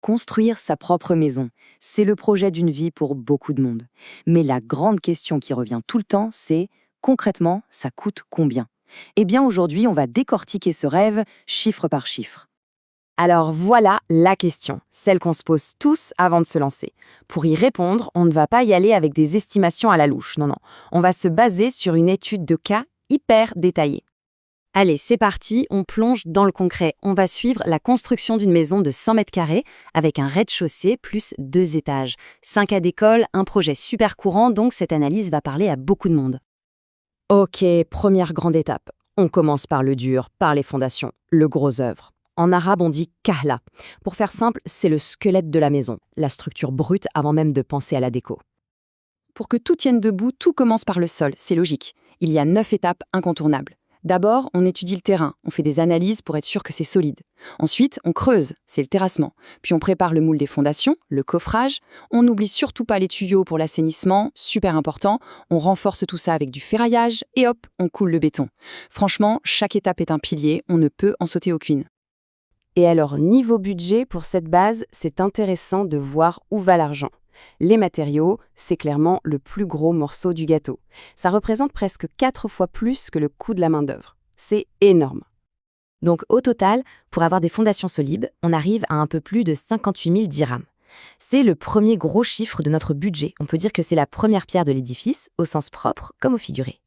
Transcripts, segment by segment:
Construire sa propre maison, c'est le projet d'une vie pour beaucoup de monde. Mais la grande question qui revient tout le temps, c'est concrètement, ça coûte combien? Eh bien aujourd'hui, on va décortiquer ce rêve chiffre par chiffre. Alors voilà la question, celle qu'on se pose tous avant de se lancer. Pour y répondre, on ne va pas y aller avec des estimations à la louche, non. On va se baser sur une étude de cas hyper détaillée. Allez, c'est parti, on plonge dans le concret. On va suivre la construction d'une maison de 100 mètres carrés avec un rez-de-chaussée plus 2 étages. 5 cas d'école, un projet super courant, donc cette analyse va parler à beaucoup de monde. Ok, première grande étape. On commence par le dur, par les fondations, le gros œuvre. En arabe, on dit kahla. Pour faire simple, c'est le squelette de la maison, la structure brute avant même de penser à la déco. Pour que tout tienne debout, tout commence par le sol, c'est logique. Il y a 9 étapes incontournables. D'abord, on étudie le terrain, on fait des analyses pour être sûr que c'est solide. Ensuite, on creuse, c'est le terrassement. Puis on prépare le moule des fondations, le coffrage. On n'oublie surtout pas les tuyaux pour l'assainissement, super important. On renforce tout ça avec du ferraillage et hop, on coule le béton. Franchement, chaque étape est un pilier, on ne peut en sauter aucune. Et alors, niveau budget, pour cette base, c'est intéressant de voir où va l'argent. Les matériaux, c'est clairement le plus gros morceau du gâteau. Ça représente presque 4 fois plus que le coût de la main-d'œuvre. C'est énorme. Donc au total, pour avoir des fondations solides, on arrive à un peu plus de 58 000 dirhams. C'est le premier gros chiffre de notre budget. On peut dire que c'est la première pierre de l'édifice, au sens propre comme au figuré.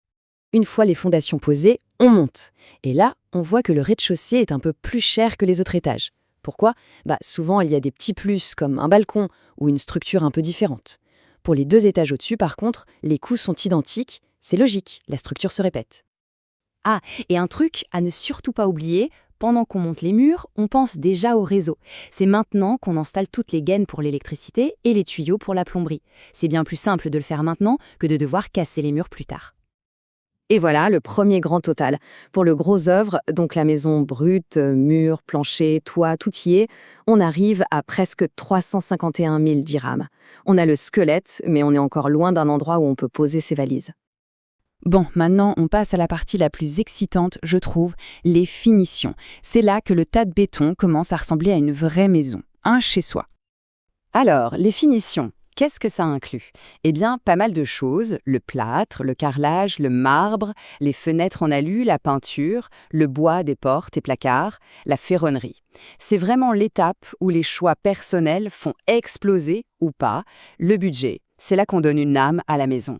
Une fois les fondations posées, on monte. Et là, on voit que le rez-de-chaussée est un peu plus cher que les autres étages. Pourquoi? Souvent, il y a des petits plus comme un balcon ou une structure un peu différente. Pour les 2 étages au-dessus, par contre, les coûts sont identiques. C'est logique, la structure se répète. Ah, et un truc à ne surtout pas oublier, pendant qu'on monte les murs, on pense déjà au réseau. C'est maintenant qu'on installe toutes les gaines pour l'électricité et les tuyaux pour la plomberie. C'est bien plus simple de le faire maintenant que de devoir casser les murs plus tard. Et voilà le premier grand total. Pour le gros œuvre, donc la maison brute, murs, plancher, toit, tout y est, on arrive à presque 351 000 dirhams. On a le squelette, mais on est encore loin d'un endroit où on peut poser ses valises. Bon, maintenant, on passe à la partie la plus excitante, je trouve, les finitions. C'est là que le tas de béton commence à ressembler à une vraie maison, un chez-soi. Alors, les finitions. Qu'est-ce que ça inclut? Eh bien, pas mal de choses, le plâtre, le carrelage, le marbre, les fenêtres en alu, la peinture, le bois des portes et placards, la ferronnerie. C'est vraiment l'étape où les choix personnels font exploser, ou pas, le budget. C'est là qu'on donne une âme à la maison.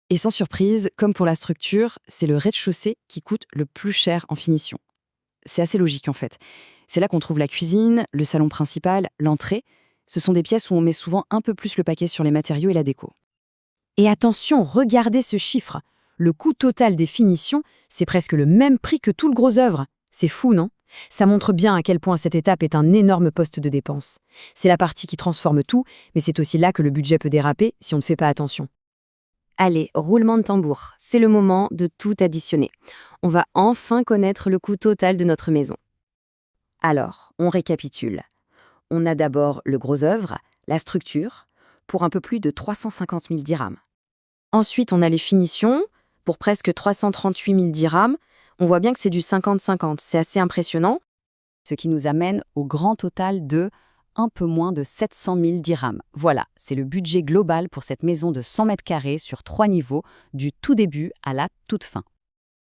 Et sans surprise, comme pour la structure, c'est le rez-de-chaussée qui coûte le plus cher en finition. C'est assez logique en fait. C'est là qu'on trouve la cuisine, le salon principal, l'entrée. Ce sont des pièces où on met souvent un peu plus le paquet sur les matériaux et la déco. Et attention, regardez ce chiffre. Le coût total des finitions, c'est presque le même prix que tout le gros œuvre. C'est fou, non? Ça montre bien à quel point cette étape est un énorme poste de dépense. C'est la partie qui transforme tout, mais c'est aussi là que le budget peut déraper si on ne fait pas attention. Allez, roulement de tambour, c'est le moment de tout additionner. On va enfin connaître le coût total de notre maison. Alors, on récapitule. On a d'abord le gros œuvre, la structure, pour un peu plus de 350 000 dirhams. Ensuite, on a les finitions, pour presque 338 000 dirhams. On voit bien que c'est du 50-50, c'est assez impressionnant. Ce qui nous amène au grand total de un peu moins de 700 000 dirhams. Voilà, c'est le budget global pour cette maison de 100 mètres carrés sur 3 niveaux, du tout début à la toute fin.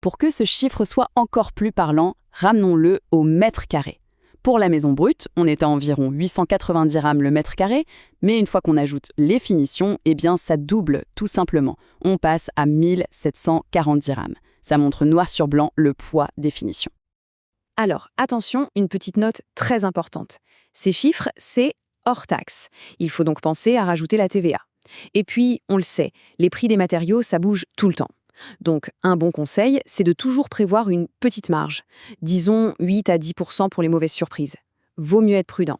Pour que ce chiffre soit encore plus parlant, ramenons-le au mètre carré. Pour la maison brute, on est à environ 880 dirhams le mètre carré, mais une fois qu'on ajoute les finitions, eh bien ça double tout simplement. On passe à 1740 dirhams. Ça montre noir sur blanc le poids des finitions. Alors, attention, une petite note très importante. Ces chiffres, c'est hors taxe. Il faut donc penser à rajouter la TVA. Et puis, on le sait, les prix des matériaux, ça bouge tout le temps. Donc, un bon conseil, c'est de toujours prévoir une petite marge. Disons 8 à 10% pour les mauvaises surprises. Vaut mieux être prudent.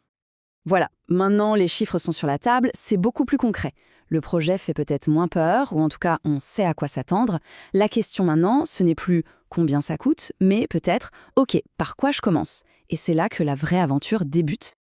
Voilà, maintenant les chiffres sont sur la table, c'est beaucoup plus concret. Le projet fait peut-être moins peur, ou en tout cas on sait à quoi s'attendre. La question maintenant, ce n'est plus combien ça coûte, mais peut-être, ok, par quoi je commence? Et c'est là que la vraie aventure débute.